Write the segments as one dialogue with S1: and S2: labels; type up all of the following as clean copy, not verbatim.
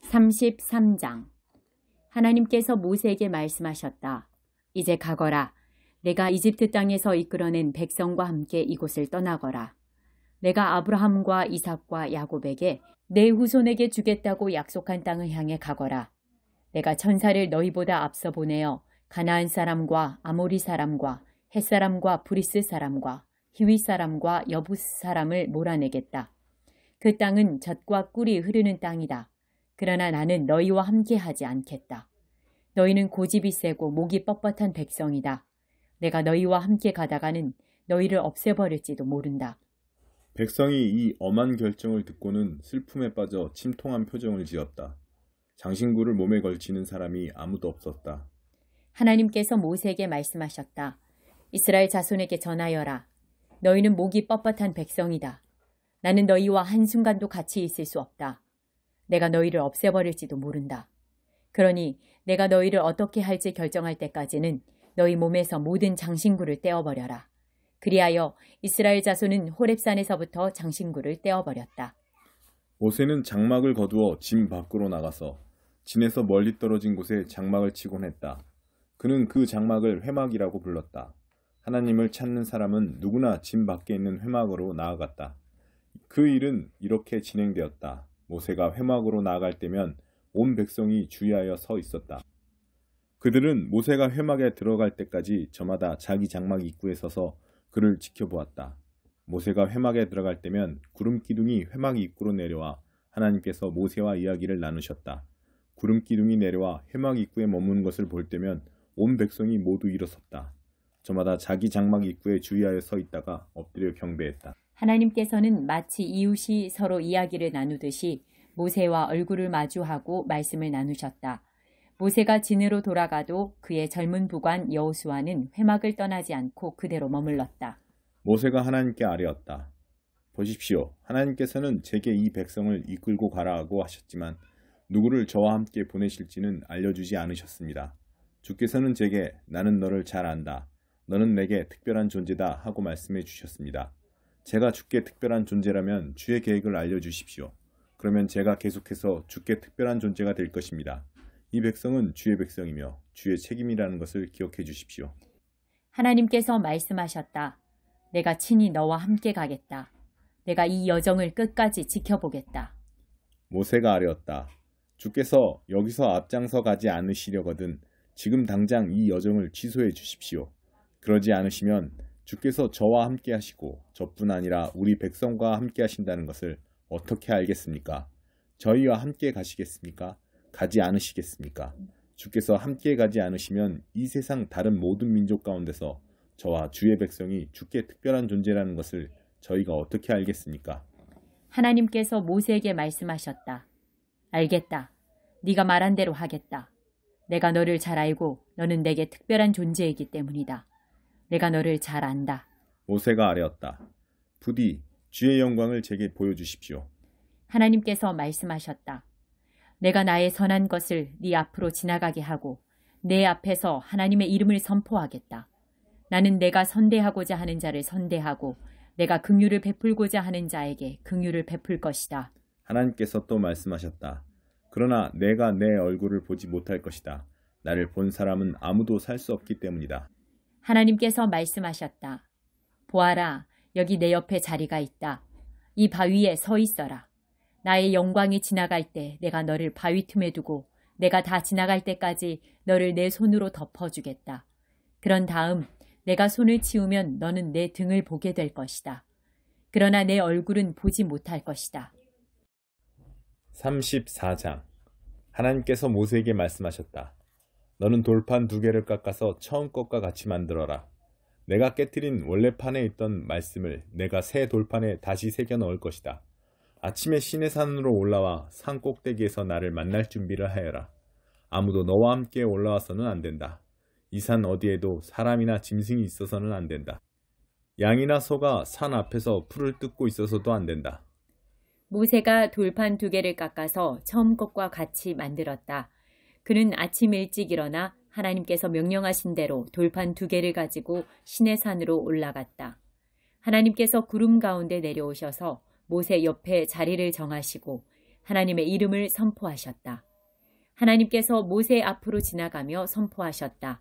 S1: 33장. 하나님께서 모세에게 말씀하셨다. 이제 가거라. 내가 이집트 땅에서 이끌어낸 백성과 함께 이곳을 떠나거라. 내가 아브라함과 이삭과 야곱에게 내 후손에게 주겠다고 약속한 땅을 향해 가거라. 내가 천사를 너희보다 앞서 보내어 가나안 사람과 아모리 사람과 헷 사람과 브리스 사람과 히윗 사람과 여부스 사람을 몰아내겠다. 그 땅은 젖과 꿀이 흐르는 땅이다. 그러나 나는 너희와 함께 하지 않겠다. 너희는 고집이 세고 목이 뻣뻣한 백성이다. 내가 너희와 함께 가다가는 너희를 없애버릴지도 모른다.
S2: 백성이 이 엄한 결정을 듣고는 슬픔에 빠져 침통한 표정을 지었다. 장신구를 몸에 걸치는 사람이 아무도 없었다.
S1: 하나님께서 모세에게 말씀하셨다. 이스라엘 자손에게 전하여라. 너희는 목이 뻣뻣한 백성이다. 나는 너희와 한순간도 같이 있을 수 없다. 내가 너희를 없애버릴지도 모른다. 그러니 내가 너희를 어떻게 할지 결정할 때까지는 너희 몸에서 모든 장신구를 떼어버려라. 그리하여 이스라엘 자손은 호렙산에서부터 장신구를 떼어버렸다.
S2: 모세는 장막을 거두어 진 밖으로 나가서 진에서 멀리 떨어진 곳에 장막을 치곤 했다. 그는 그 장막을 회막이라고 불렀다. 하나님을 찾는 사람은 누구나 진 밖에 있는 회막으로 나아갔다. 그 일은 이렇게 진행되었다. 모세가 회막으로 나아갈 때면 온 백성이 주의하여 서 있었다. 그들은 모세가 회막에 들어갈 때까지 저마다 자기 장막 입구에 서서 그를 지켜보았다. 모세가 회막에 들어갈 때면 구름 기둥이 회막 입구로 내려와 하나님께서 모세와 이야기를 나누셨다. 구름 기둥이 내려와 회막 입구에 머무는 것을 볼 때면 온 백성이 모두 일어섰다. 저마다 자기 장막 입구에 주의하여 서 있다가 엎드려 경배했다.
S1: 하나님께서는 마치 이웃이 서로 이야기를 나누듯이 모세와 얼굴을 마주하고 말씀을 나누셨다. 모세가 진으로 돌아가도 그의 젊은 부관 여호수아는 회막을 떠나지 않고 그대로 머물렀다.
S2: 모세가 하나님께 아뢰었다. 보십시오. 하나님께서는 제게 이 백성을 이끌고 가라고 하셨지만 누구를 저와 함께 보내실지는 알려주지 않으셨습니다. 주께서는 제게 나는 너를 잘 안다. 너는 내게 특별한 존재다 하고 말씀해 주셨습니다. 제가 주께 특별한 존재라면 주의 계획을 알려주십시오. 그러면 제가 계속해서 주께 특별한 존재가 될 것입니다. 이 백성은 주의 백성이며 주의 책임이라는 것을 기억해 주십시오.
S1: 하나님께서 말씀하셨다. 내가 친히 너와 함께 가겠다. 내가 이 여정을 끝까지 지켜보겠다.
S2: 모세가 아뢰었다. 주께서 여기서 앞장서 가지 않으시려거든 지금 당장 이 여정을 취소해 주십시오. 그러지 않으시면 주께서 저와 함께 하시고 저뿐 아니라 우리 백성과 함께 하신다는 것을 어떻게 알겠습니까? 저희와 함께 가시겠습니까? 가지 않으시겠습니까? 주께서 함께 가지 않으시면 이 세상 다른 모든 민족 가운데서 저와 주의 백성이 주께 특별한 존재라는 것을 저희가 어떻게 알겠습니까?
S1: 하나님께서 모세에게 말씀하셨다. 알겠다. 네가 말한 대로 하겠다. 내가 너를 잘 알고 너는 내게 특별한 존재이기 때문이다. 내가 너를 잘 안다.
S2: 모세가 아뢰었다. 부디 주의 영광을 제게 보여주십시오.
S1: 하나님께서 말씀하셨다. 내가 나의 선한 것을 네 앞으로 지나가게 하고 내 앞에서 하나님의 이름을 선포하겠다. 나는 내가 선대하고자 하는 자를 선대하고 내가 긍휼을 베풀고자 하는 자에게 긍휼을 베풀 것이다.
S2: 하나님께서 또 말씀하셨다. 그러나 내가 내 얼굴을 보지 못할 것이다. 나를 본 사람은 아무도 살 수 없기 때문이다.
S1: 하나님께서 말씀하셨다. 보아라, 여기 내 옆에 자리가 있다. 이 바위에 서 있어라. 나의 영광이 지나갈 때 내가 너를 바위 틈에 두고 내가 다 지나갈 때까지 너를 내 손으로 덮어주겠다. 그런 다음 내가 손을 치우면 너는 내 등을 보게 될 것이다. 그러나 내 얼굴은 보지 못할 것이다.
S2: 34장. 하나님께서 모세에게 말씀하셨다. 너는 돌판 2개를 깎아서 처음 것과 같이 만들어라. 내가 깨트린 원래 판에 있던 말씀을 내가 새 돌판에 다시 새겨 넣을 것이다. 아침에 시내산으로 올라와 산 꼭대기에서 나를 만날 준비를 하여라. 아무도 너와 함께 올라와서는 안 된다. 이 산 어디에도 사람이나 짐승이 있어서는 안 된다. 양이나 소가 산 앞에서 풀을 뜯고 있어서도 안 된다.
S1: 모세가 돌판 2개를 깎아서 처음 것과 같이 만들었다. 그는 아침 일찍 일어나 하나님께서 명령하신 대로 돌판 2개를 가지고 시내산으로 올라갔다. 하나님께서 구름 가운데 내려오셔서 모세 옆에 자리를 정하시고 하나님의 이름을 선포하셨다. 하나님께서 모세 앞으로 지나가며 선포하셨다.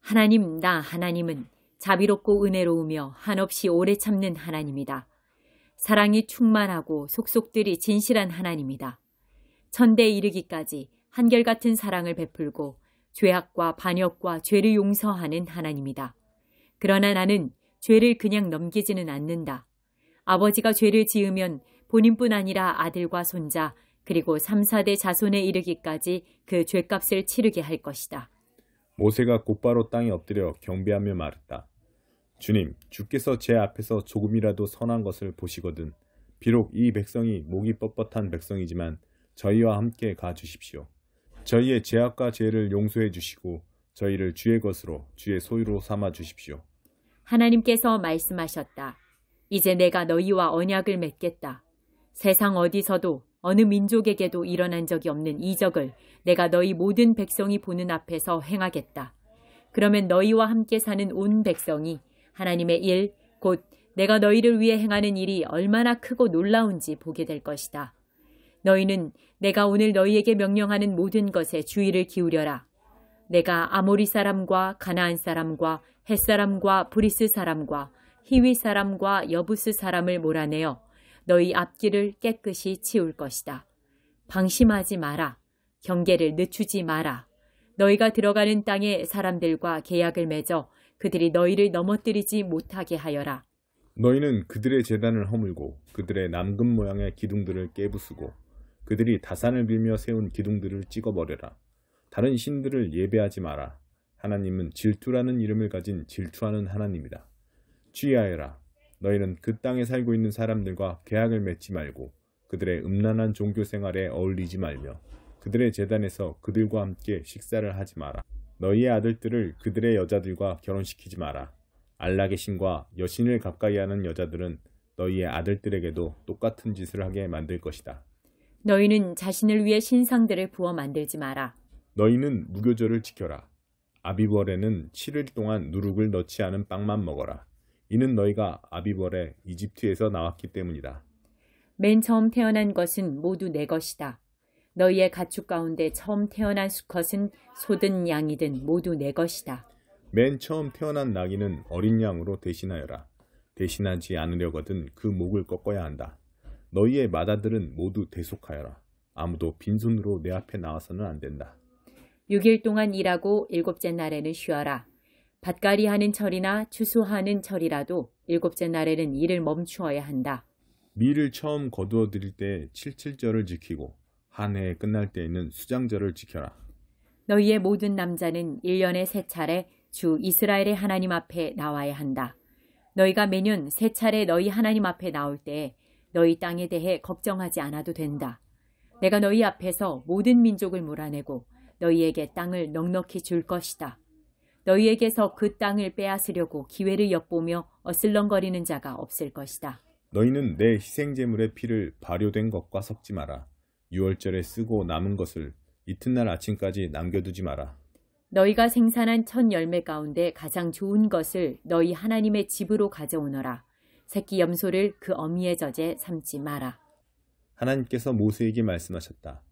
S1: 하나님, 나 하나님은 자비롭고 은혜로우며 한없이 오래 참는 하나님이다. 사랑이 충만하고 속속들이 진실한 하나님이다. 천대에 이르기까지 한결같은 사랑을 베풀고 죄악과 반역과 죄를 용서하는 하나님이다. 그러나 나는 죄를 그냥 넘기지는 않는다. 아버지가 죄를 지으면 본인뿐 아니라 아들과 손자 그리고 3, 4대 자손에 이르기까지 그 죄값을 치르게 할 것이다.
S2: 모세가 곧바로 땅에 엎드려 경배하며 말했다. 주님, 주께서 제 앞에서 조금이라도 선한 것을 보시거든 비록 이 백성이 목이 뻣뻣한 백성이지만 저희와 함께 가주십시오. 저희의 죄악과 죄를 용서해 주시고 저희를 주의 것으로 주의 소유로 삼아 주십시오.
S1: 하나님께서 말씀하셨다. 이제 내가 너희와 언약을 맺겠다. 세상 어디서도 어느 민족에게도 일어난 적이 없는 이적을 내가 너희 모든 백성이 보는 앞에서 행하겠다. 그러면 너희와 함께 사는 온 백성이 하나님의 일, 곧 내가 너희를 위해 행하는 일이 얼마나 크고 놀라운지 보게 될 것이다. 너희는 내가 오늘 너희에게 명령하는 모든 것에 주의를 기울여라. 내가 아모리 사람과 가나안 사람과 헷 사람과 브리스 사람과 히위 사람과 여부스 사람을 몰아내어 너희 앞길을 깨끗이 치울 것이다. 방심하지 마라. 경계를 늦추지 마라. 너희가 들어가는 땅에 사람들과 계약을 맺어 그들이 너희를 넘어뜨리지 못하게 하여라.
S2: 너희는 그들의 제단을 허물고 그들의 남금 모양의 기둥들을 깨부수고 그들이 다산을 빌며 세운 기둥들을 찍어버려라. 다른 신들을 예배하지 마라. 하나님은 질투라는 이름을 가진 질투하는 하나님이다. 주의하여라. 너희는 그 땅에 살고 있는 사람들과 계약을 맺지 말고 그들의 음란한 종교 생활에 어울리지 말며 그들의 제단에서 그들과 함께 식사를 하지 마라. 너희의 아들들을 그들의 여자들과 결혼시키지 마라. 알락의 신과 여신을 가까이 하는 여자들은 너희의 아들들에게도 똑같은 짓을 하게 만들 것이다.
S1: 너희는 자신을 위해 신상들을 부어 만들지 마라.
S2: 너희는 무교절을 지켜라. 아비벌에는 7일 동안 누룩을 넣지 않은 빵만 먹어라. 이는 너희가 아비벌에 이집트에서 나왔기 때문이다.
S1: 맨 처음 태어난 것은 모두 내 것이다. 너희의 가축 가운데 처음 태어난 수컷은 소든 양이든 모두 내 것이다.
S2: 맨 처음 태어난 나귀는 어린 양으로 대신하여라. 대신하지 않으려거든 그 목을 꺾어야 한다. 너희의 맏아들은 모두 대속하여라. 아무도 빈손으로 내 앞에 나와서는 안 된다.
S1: 6일 동안 일하고 7째 날에는 쉬어라. 밭갈이 하는 철이나 추수하는 철이라도 7째 날에는 일을 멈추어야 한다.
S2: 밀을 처음 거두어 들일 때 77절을 지키고 한 해에 끝날 때에는 수장절을 지켜라.
S1: 너희의 모든 남자는 1년에 3차례 주 이스라엘의 하나님 앞에 나와야 한다. 너희가 매년 3차례 너희 하나님 앞에 나올 때 너희 땅에 대해 걱정하지 않아도 된다. 내가 너희 앞에서 모든 민족을 몰아내고 너희에게 땅을 넉넉히 줄 것이다. 너희에게서 그 땅을 빼앗으려고 기회를 엿보며 어슬렁거리는 자가 없을 것이다.
S2: 너희는 내 희생제물의 피를 발효된 것과 섞지 마라. 유월절에 쓰고 남은 것을 이튿날 아침까지 남겨두지 마라.
S1: 너희가 생산한 첫 열매 가운데 가장 좋은 것을 너희 하나님의 집으로 가져오너라. 새끼 염소를 그 어미의 젖에 삼지 마라.
S2: 하나님께서 모세에게 말씀하셨다.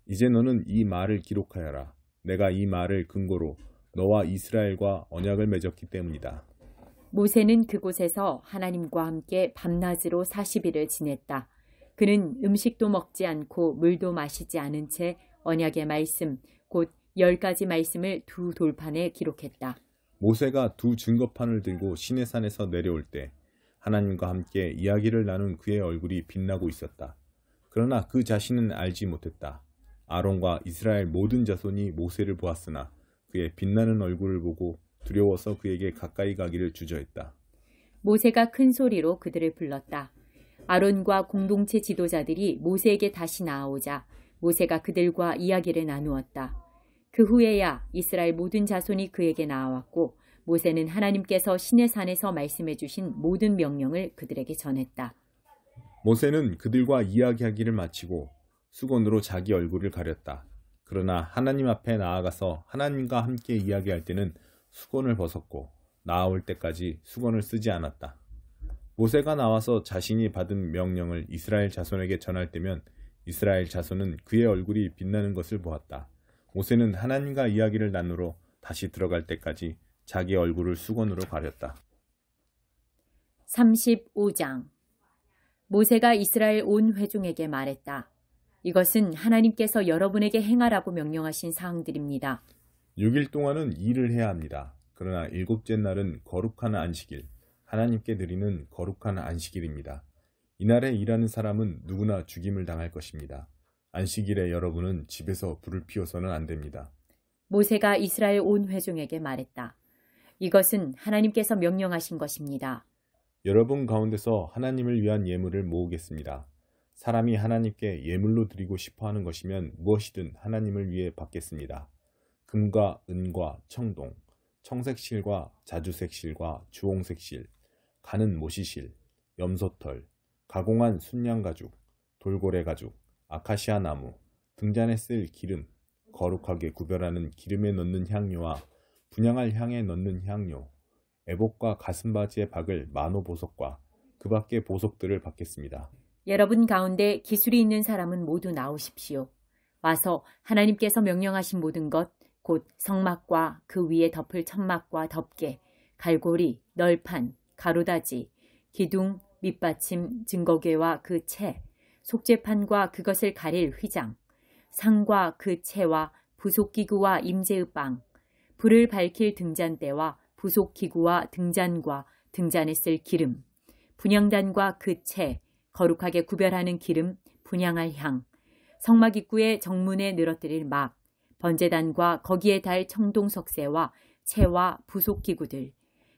S2: 이제 너는 이 말을 기록하여라. 내가 이 말을 근거로 너와 이스라엘과 언약을 맺었기 때문이다.
S1: 모세는 그곳에서 하나님과 함께 밤낮으로 40일을 지냈다. 그는 음식도 먹지 않고 물도 마시지 않은 채 언약의 말씀, 곧 10가지 말씀을 두 돌판에 기록했다.
S2: 모세가 두 증거판을 들고 시내산에서 내려올 때 하나님과 함께 이야기를 나눈 그의 얼굴이 빛나고 있었다. 그러나 그 자신은 알지 못했다. 아론과 이스라엘 모든 자손이 모세를 보았으나 그의 빛나는 얼굴을 보고 두려워서 그에게 가까이 가기를 주저했다.
S1: 모세가 큰 소리로 그들을 불렀다. 아론과 공동체 지도자들이 모세에게 다시 나아오자 모세가 그들과 이야기를 나누었다. 그 후에야 이스라엘 모든 자손이 그에게 나아왔고 모세는 하나님께서 시내산에서 말씀해 주신 모든 명령을 그들에게 전했다.
S2: 모세는 그들과 이야기하기를 마치고 수건으로 자기 얼굴을 가렸다. 그러나 하나님 앞에 나아가서 하나님과 함께 이야기할 때는 수건을 벗었고 나아올 때까지 수건을 쓰지 않았다. 모세가 나와서 자신이 받은 명령을 이스라엘 자손에게 전할 때면 이스라엘 자손은 그의 얼굴이 빛나는 것을 보았다. 모세는 하나님과 이야기를 나누러 다시 들어갈 때까지 자기 얼굴을 수건으로 가렸다.
S1: 35장 모세가 이스라엘 온 회중에게 말했다. 이것은 하나님께서 여러분에게 행하라고 명령하신 사항들입니다.
S2: 6일 동안은 일을 해야 합니다. 그러나 일곱째 날은 거룩한 안식일, 하나님께 드리는 거룩한 안식일입니다. 이날에 일하는 사람은 누구나 죽임을 당할 것입니다. 안식일에 여러분은 집에서 불을 피워서는 안 됩니다.
S1: 모세가 이스라엘 온 회중에게 말했다. 이것은 하나님께서 명령하신 것입니다.
S2: 여러분 가운데서 하나님을 위한 예물을 모으겠습니다. 사람이 하나님께 예물로 드리고 싶어하는 것이면 무엇이든 하나님을 위해 받겠습니다. 금과 은과 청동, 청색실과 자주색실과 주홍색실, 가는 모시실, 염소털, 가공한 순양가죽, 돌고래 가죽, 아카시아 나무, 등잔에 쓸 기름, 거룩하게 구별하는 기름에 넣는 향료와 분향할 향에 넣는 향료, 애복과 가슴바지에 박을 마노보석과 그 밖의 보석들을 받겠습니다.
S1: 여러분 가운데 기술이 있는 사람은 모두 나오십시오. 와서 하나님께서 명령하신 모든 것, 곧 성막과 그 위에 덮을 천막과 덮개, 갈고리, 널판, 가로다지, 기둥, 밑받침, 증거궤와 그 채, 속죄판과 그것을 가릴 휘장, 상과 그 채와 부속기구와 임재의 빵, 불을 밝힐 등잔대와 부속기구와 등잔과 등잔에 쓸 기름, 분향단과 그 채, 거룩하게 구별하는 기름, 분향할 향, 성막 입구의 정문에 늘어뜨릴 막, 번제단과 거기에 달 청동석쇠와 채와 부속기구들,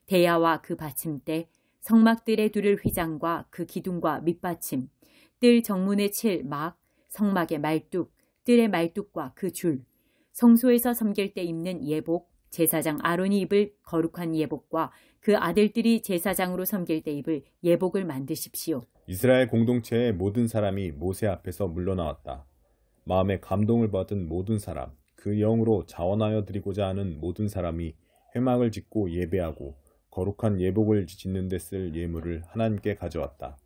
S1: 대야와 그 받침대, 성막들에 두를 휘장과 그 기둥과 밑받침, 뜰 정문에 칠 막, 성막의 말뚝, 뜰의 말뚝과 그 줄, 성소에서 섬길 때 입는 예복, 제사장 아론이 입을 거룩한 예복과 그 아들들이 제사장으로 섬길 때 입을 예복을 만드십시오.
S2: 이스라엘 공동체의 모든 사람이 모세 앞에서 물러나왔다. 마음에 감동을 받은 모든 사람, 그 영으로 자원하여 드리고자 하는 모든 사람이 회막을 짓고 예배하고 거룩한 예복을 짓는 데 쓸 예물을 하나님께 가져왔다.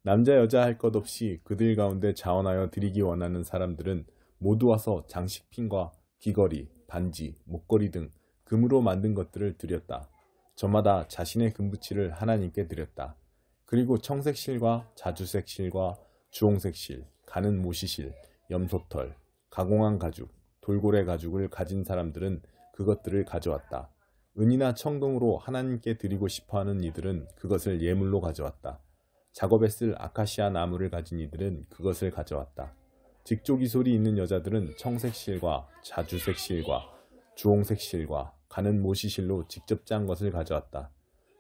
S2: 남자 여자 할 것 없이 그들 가운데 자원하여 드리기 원하는 사람들은 모두 와서 장식핀과 귀걸이, 반지, 목걸이 등 금으로 만든 것들을 드렸다. 저마다 자신의 금붙이를 하나님께 드렸다. 그리고 청색실과 자주색실과 주홍색실, 가는 모시실, 염소털, 가공한 가죽, 돌고래 가죽을 가진 사람들은 그것들을 가져왔다. 은이나 청동으로 하나님께 드리고 싶어하는 이들은 그것을 예물로 가져왔다. 작업에 쓸 아카시아 나무를 가진 이들은 그것을 가져왔다. 직조기 소리 있는 여자들은 청색실과 자주색실과 주홍색실과 가는 모시실로 직접 짠 것을 가져왔다.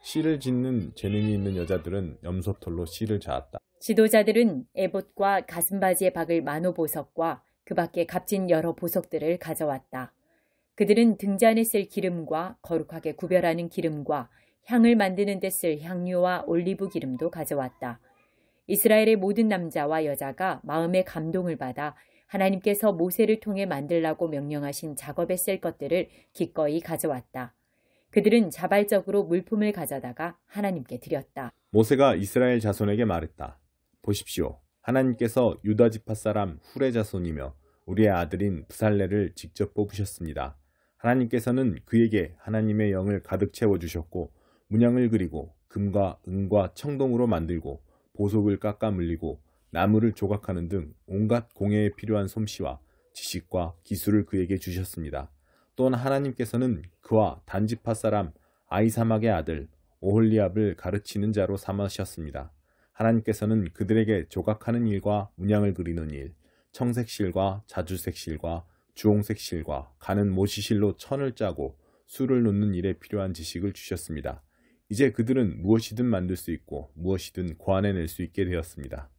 S2: 실을 짓는 재능이 있는 여자들은 염소털로 실을 자았다.
S1: 지도자들은 에봇과 가슴바지에 박을 마노보석과 그 밖에 값진 여러 보석들을 가져왔다. 그들은 등잔에 쓸 기름과 거룩하게 구별하는 기름과 향을 만드는 데 쓸 향료와 올리브 기름도 가져왔다. 이스라엘의 모든 남자와 여자가 마음의 감동을 받아 하나님께서 모세를 통해 만들라고 명령하신 작업에 쓸 것들을 기꺼이 가져왔다. 그들은 자발적으로 물품을 가져다가 하나님께 드렸다.
S2: 모세가 이스라엘 자손에게 말했다. 보십시오. 하나님께서 유다 지파 사람 훌의 자손이며 우리의 아들인 브살레를 직접 뽑으셨습니다. 하나님께서는 그에게 하나님의 영을 가득 채워주셨고 문양을 그리고 금과 은과 청동으로 만들고 보석을 깎아 물리고 나무를 조각하는 등 온갖 공예에 필요한 솜씨와 지식과 기술을 그에게 주셨습니다. 또한 하나님께서는 그와 단지파 사람 아이사막의 아들 오홀리압을 가르치는 자로 삼으셨습니다. 하나님께서는 그들에게 조각하는 일과 문양을 그리는 일, 청색실과 자주색실과 주홍색실과 가는 모시실로 천을 짜고 수를 놓는 일에 필요한 지식을 주셨습니다. 이제 그들은 무엇이든 만들 수 있고 무엇이든 고안해낼 수 있게 되었습니다.